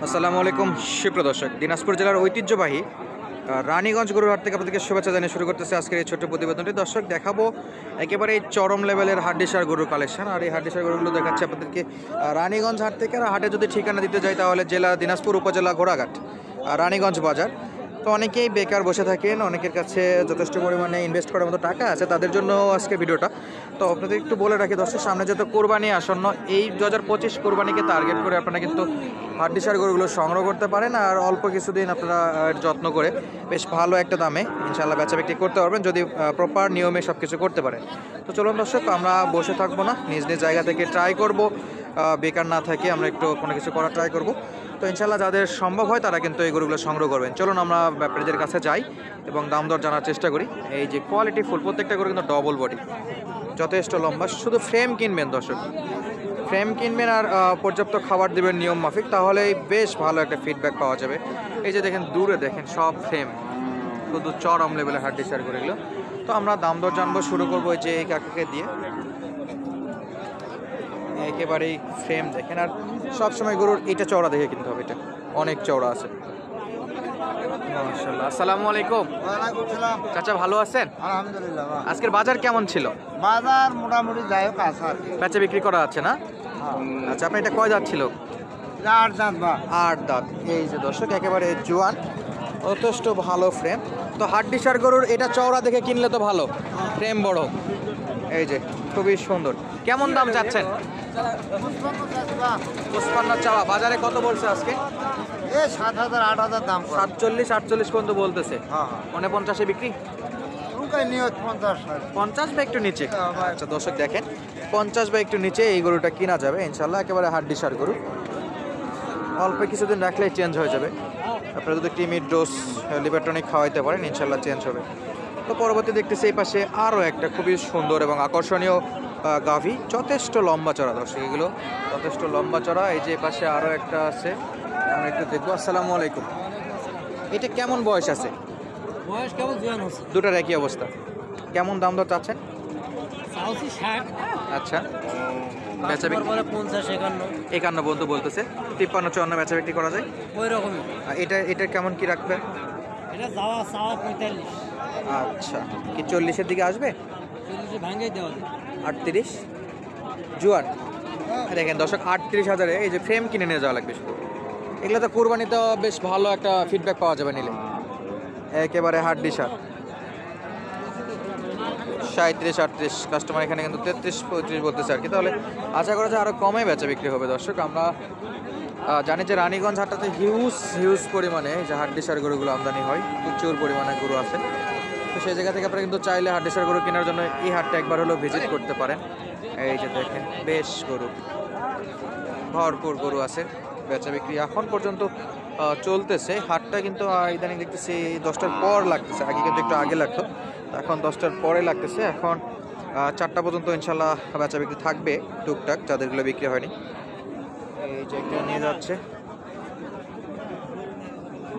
আসসালামু আলাইকুম সুপ্রিয় দর্শক, দিনাজপুর জেলার ঐতিহ্যবাহী রানীগঞ্জ গরুর হাট থেকে আপনাদেরকে শুভেচ্ছা জানিয়ে শুরু করতেছে আজকের এই ছোট্ট প্রতিবেদনটি। দর্শক, দেখাবো একেবারে এই চরম লেভেলের হাড্ডিসার গরুর কালেকশন। আর এই হাড্ডিসার গরুগুলো দেখাচ্ছে আপনাদেরকে রানীগঞ্জ হাট থেকে। আর হাটে যদি ঠিকানা দিতে যাই তাহলে জেলা দিনাজপুর, উপজেলা ঘোড়াঘাট, রানীগঞ্জ বাজার। তো অনেকেই বেকার বসে থাকেন, অনেকের কাছে যথেষ্ট পরিমাণে ইনভেস্ট করার মতো টাকা আছে, তাদের জন্য আজকে ভিডিওটা। তো আপনাদের একটু বলে রাখি দর্শক, সামনে যত কোরবানি আসন্ন, এই 2025 কোরবানিকে টার্গেট করে আপনারা কিন্তু হাড্ডিসার গরুগুলো সংগ্রহ করতে পারেন। আর অল্প কিছুদিন আপনারা যত্ন করে বেশ ভালো একটা দামে ইনশাআল্লাহ বেচা বিক্রি করতে পারবেন, যদি প্রপার নিয়মে সব কিছু করতে পারেন। তো চলুন দর্শক, আমরা বসে থাকবো না, নিজ নিজ জায়গা থেকে ট্রাই করব, বেকার না থাকে আমরা একটু কোনো কিছু করার ট্রাই করব। তো ইনশাল্লাহ যাদের সম্ভব হয় তারা কিন্তু এই গরুগুলো সংগ্রহ করবেন। চলুন আমরা ব্যাপারীদের কাছে যাই এবং দাম দর জানার চেষ্টা করি। এই যে কোয়ালিটি ফুল, প্রত্যেকটা গরু কিন্তু ডবল বডি, যথেষ্ট লম্বা। শুধু ফ্রেম কিনবেন দর্শক, ফ্রেম কিনবেন আর পর্যাপ্ত খাবার দেবেন নিয়ম মাফিক, তাহলেই বেশ ভালো একটা ফিডব্যাক পাওয়া যাবে। এই যে দেখেন, দূরে দেখেন, সব ফ্রেম, শুধু চরম লেভেলের হাড্ডিসার গরুগুলো। তো আমরা দাম দর জানবো, শুরু করবো এই যে এই কাকাকে দিয়ে। একেবারেই ফ্রেম দেখেন, আর সবসময় গরুর এটা চওড়া দেখে কিনতে হবে, এটা অনেক চওড়া আছে। মাশাআল্লাহ। আসসালামু আলাইকুম। ওয়ালাইকুম সালাম। চাচা, ভালো আছেন? আলহামদুলিল্লাহ। আজকের বাজার কেমন ছিল? বাজার মোটামুটি যাই হোক আছে আর কি। বেচা বিক্রি করা আছে না? আচ্ছা, আপনার এটা কয় দাঁত ছিল? 4 দাঁত বা 8 দাঁত। এই যে দর্শক, একেবারে জোয়ান, যথেষ্ট ভালো ফ্রেম। তো হাড্ডিসার গরুর এটা চওড়া দেখে কিনলে তো ভালো, ফ্রেম বড়। এই যে খুবই সুন্দর। কেমন দাম চাচ্ছেন? 55 চাওয়া, বাজারে কত বলছে আজকে? এ 7,000 8,000 দাম করে। 47 48 পর্যন্ত বলতেছে। হ্যাঁ 49-এ বিক্রি? রুকাই নিয়ত 50 50 বা একটু নিচে। আচ্ছা দর্শক, দেখেন 50 বা একটু নিচে এই গরুটা কিনা যাবে ইনশাল্লাহ। একেবারে হাড্ডিসার গরু, অল্প কিছুদিন রাখলেই চেঞ্জ হয়ে যাবে। আপনারা যদি ক্রিমির ডোজ লিভারটনিক খাওয়াইতে পারেন ইনশাল্লাহ চেঞ্জ হবে। তো পরবর্তী দেখতেছি এই পাশে আরও একটা খুবই সুন্দর এবং আকর্ষণীয় গাভী, যথেষ্ট লম্বা চড়া দর্শক, এগুলো যথেষ্ট লম্বা চড়া। এই যে পাশে আরও একটা আছে, আমরা একটু দেখবো। আসসালামু আলাইকুম। এটা কেমন বয়স আছে? বয়স কেমন জোয়ান হচ্ছে? দুটার একই অবস্থা। কেমন দাম দর চাচ্ছেন? সাউথি 60, আচ্ছা, বেচা বিক্রি বলে 50 51 51 পর্যন্ত বলতেছে। 53 54 বেচা বিক্রি করা যায়। ওই রকমই। আর এটা কেমন কি রাখবেন? এটা যাওয়া 45, আচ্ছা, কি 40-এর দিকে আসবে? 40 ভাঙিয়ে দেওয়া যায়। 38 জুয়ান। দেখেন দর্শক, 38,000-এ এই যে ফ্রেম কিনে নিয়ে যাওয়া লাগবে শুধু। এগুলো তো কুরবানিতে বেশ ভালো একটা ফিডব্যাক পাওয়া যাবে নিলে। একেবারে হাড্ডিসার 37 38, কাস্টমার এখানে কিন্তু 33 35 বলতেছে আর কি। তাহলে আশা করা যায় আরও কমে বেচা বিক্রি হবে দর্শক। আমরা জানি যে রানীগঞ্জ হাটটাতে হিউজ পরিমাণে যে হাড্ডিসার গরুগুলো আমদানি হয়, প্রচুর পরিমাণে গরু আছে। তো সেই জায়গা থেকে আপনারা কিন্তু চাইলে হাড্ডিসার গরু কেনার জন্য এই হাটটা একবার হলেও ভিজিট করতে পারেন। এই যে দেখেন, বেশ গরু, ভরপুর গরু আছে। বেচা বিক্রি এখন পর্যন্ত চলতেছে। হাটটা কিন্তু ইদানিং দেখতেছি 10টার পর লাগতেছে, আগে কিন্তু একটু আগে লাগতো, এখন 10টার পরে লাগতেছে। এখন 4টা পর্যন্ত ইনশাল্লাহ বেচা বিক্রি থাকবে টুকটাক, যাদেরগুলো বিক্রি হয়নি। এই যে একটা নিয়ে যাচ্ছে,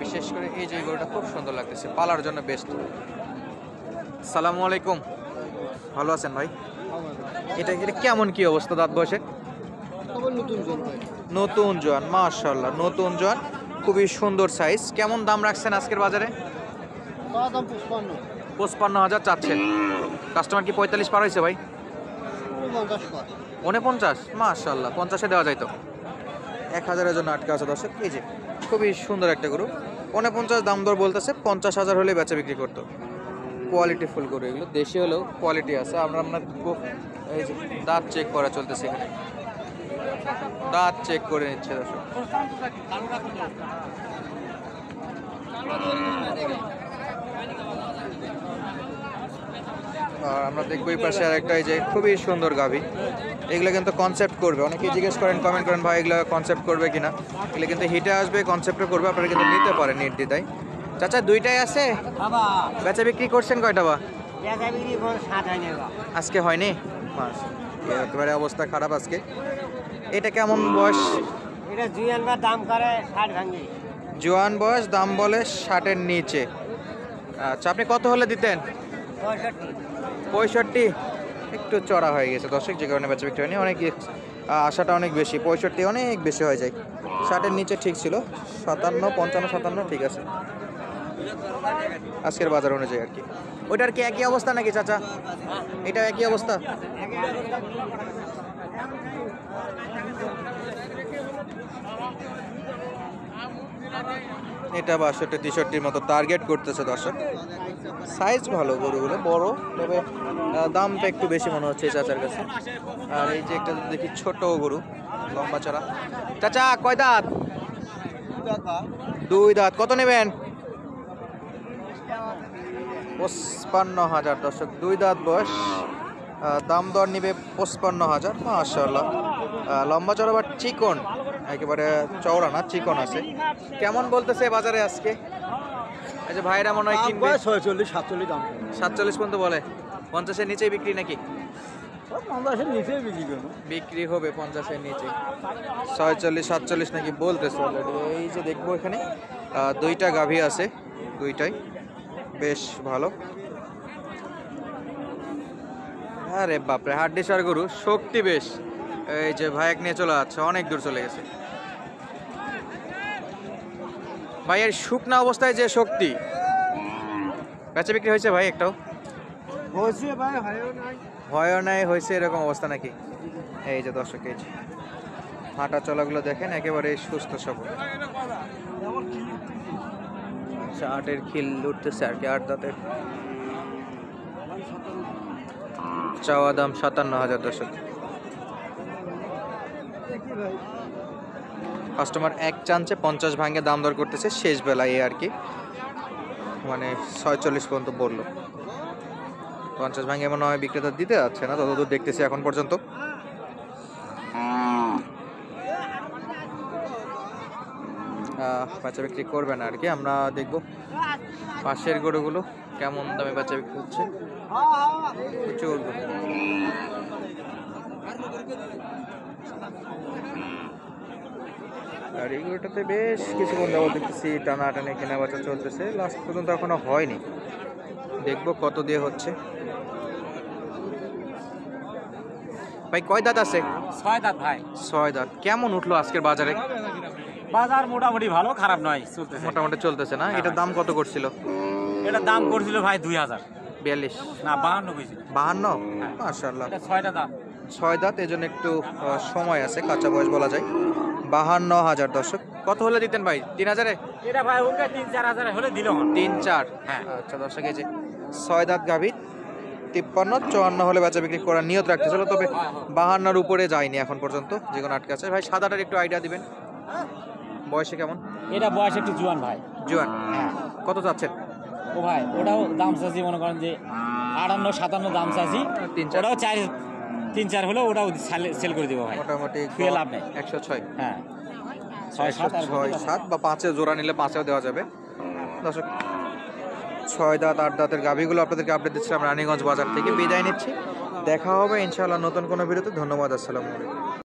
বিশেষ করে এই যে গরুটা খুব সুন্দর লাগতেছে, পালার জন্য বেস্ট। সালামু আলাইকুম, ভালো আছেন ভাই? এটা কেমন কি অবস্থা দাঁত বয়সে? নতুন জোয়ান, মাশাআল্লাহ, নতুন জোয়ান, খুবই সুন্দর সাইজ। কেমন দাম রাখছেন আজকের বাজারে? 55,000 চাচ্ছেন। কাস্টমার কি 45 পার হয়েছে ভাই? 49, মাশাআল্লাহ, 50-এ দেওয়া যায় তো। 1000-এর জন্য আটকে আছে দর্শক। এই যে খুবই সুন্দর একটা গরু, 49 দাম দর বলতেছে, 50,000 হলে বেচা বিক্রি করতো। কোয়ালিটি ফুল গরু এগুলো, দেশি হলেও কোয়ালিটি আছে। আমরা আপনার এই যে দাঁত চেক করা চলতেছে এখানে, দাঁত চেক করে নিচ্ছে দর্শক। আর আমরা দেখবো এই পাশে আর একটা, এই যে খুবই সুন্দর গাভী। এগুলো কিন্তু কনসেপ্ট করবে, অনেকেই জিজ্ঞেস করেন, কমেন্ট করেন, ভাই এগুলো কনসেপ্ট করবে কিনা। এগুলো কিন্তু হিটে আসবে, কনসেপ্টে করবে, আপনারা কিন্তু নিতে পারেন নির্দ্বিধায়। চাচা, দুইটাই আছে? বেচা বিক্রি করছেন কয়টা বা? আজকে হয়নি, একেবারে অবস্থা খারাপ আজকে। এটা কেমন বয়স? এটা জুয়ান বা দাম করে 60 ভাঙি। জোয়ান বয়স, দাম বলে 60-এর নিচে। আচ্ছা, আপনি কত হলে দিতেন? 65। 65, একটু চড়া হয়ে গেছে দর্শক, যে কারণে বেচা বিক্রি হয়নি। অনেক আশাটা অনেক বেশি, 65 অনেক বেশি হয়ে যায়। 60-এর নিচে ঠিক ছিল, 57, 55, 57 ঠিক আছে আজকের বাজার অনুযায়ী আর কি। ওইটার কি একই অবস্থা নাকি চাচা? এটা একই অবস্থা? এটা 62, 63 মতো টার্গেট করতেছে দর্শক। সাইজ ভালো, গরুগুলো বড়, তবে দামটা একটু বেশি মনে হচ্ছে এই চাচার কাছে। আর এই যে একটা দেখি ছোট গরু, লম্বা চড়া। চাচা কয় দাঁত? 2 দাঁত। কত নেবেন? 55,000 দর্শক, 2 দাঁত বয়স। দাম দর নিবে 55,000। মাশাআল্লাহ, লম্বা চড়া বা চিকন, একেবারে চওড়া না, চিকন আছে। কেমন বলতেছে বাজারে আজকে? এই যে ভাইরা মনে হয় কিনবে 46, 47 দাম। 47 পর্যন্ত বলে। 50-এর নিচে বিক্রি নাকি? 50-এর নিচে বিক্রি করবো। বিক্রি হবে 50-এর নিচে। 46, 47 নাকি বলতেছে অলরেডি। এই যে দেখবো এখানে 2টা গাভী আছে, 2টাই বেশ ভালো। আরে বাপরে, হাড্ডিসার গরু, শক্তি বেশ। এই যে ভাইয়াক নিয়ে চলে যাচ্ছে, অনেক দূর চলে গেছে। ভাইয়ের শুকনা অবস্থায় যে শক্তি। বেচা বিক্রি হয়েছে ভাই একটাও? হয়েছে ভাই, হয়েও নাই। ভয়ও নাই, হয়েছে এরকম অবস্থা নাকি? এই যে দর্শক, এই যে হাঁটা চলাগুলো দেখেন, একেবারে সুস্থ সবল। 8-এর খিল উঠতেছে আর কি, 8 দাঁতের। চাওয়া দাম 57,000 দর্শক। কাস্টমার এক চান্সে 50 ভাঙে দাম দর করতেছে শেষ বেলায় আর কি, মানে 46 পর্যন্ত বললো। 50 ভাঙে মনে হয় বিক্রেতা দিতে যাচ্ছে না, ততদূর দেখতেছি এখন পর্যন্ত। বাচ্চা বিক্রি করবে না আর কি। আমরা দেখবো পাশের গরুগুলো কেমন দামে বাচ্চা বিক্রি হচ্ছে। প্রচুর গরু। আর এই গরুটাতে বেশ কিছুক্ষণ যাবো দেখতেছি টানাটানি কেনা বেচা চলতেছে, লাস্ট পর্যন্ত এখনো হয়নি। দেখবো কত দিয়ে হচ্ছে। ভাই কয় দাঁত আছে? 6 দাঁত ভাই। 6 দাঁত। কেমন উঠলো আজকের বাজারে? বাজার মোটামুটি ভালো, খারাপ নয়, চলতেছে। মোটামুটি চলতেছে না? এটার দাম কত করছিল? এটা দাম করছিল ভাই 2000। 42 না 52 কইছিল। 52? মাশাআল্লাহ, এটা 6টা দাঁত। 6 দাঁত, এজন্য একটু সময় আছে, কাঁচা বয়স বলা যায়। 52,000 দর্শক। কত হলে দিতেন ভাই? 3000-এ? এটা ভাই ওকে 3-4 হাজার হলে দিল হন। 3-4? হ্যাঁ। আচ্ছা দর্শক, এই যে 6 দাঁত গাভী, 53-54 হলে বেচা বিক্রি করার নিয়ত রাখতেছিল, তবে 52-র উপরে যায়নি এখন পর্যন্ত, যে কোনো আটকে আছে। ভাই সাদাটার একটু আইডিয়া দিবেন, বয়সে কেমন? এটা বয়স একটু জোয়ান ভাই। জোয়ান? হ্যাঁ। কত চাচ্ছেন? ও ভাই ওটাও দাম চাচ্ছি, মনে করেন যে 58-57 দাম চাচ্ছি। 3-4? ওটাও 3-4 হলে ওটাও সেল করে দিব ভাই। মোটামুটি শুয়ে লাভ নেই। 106? হ্যাঁ, 6-7 বা 5-এ জোড়া নিলে 5-এও দেওয়া যাবে দর্শক। 6 দাঁত 8 দাঁতের গাভীগুলো আপনাদেরকে আপডেট দিচ্ছিলাম রানীগঞ্জ বাজার থেকে। বিদায় নিচ্ছি, দেখা হবে ইনশাআল্লাহ নতুন কোনো ভিডিওতে। ধন্যবাদ, আসসালামু আলাইকুম।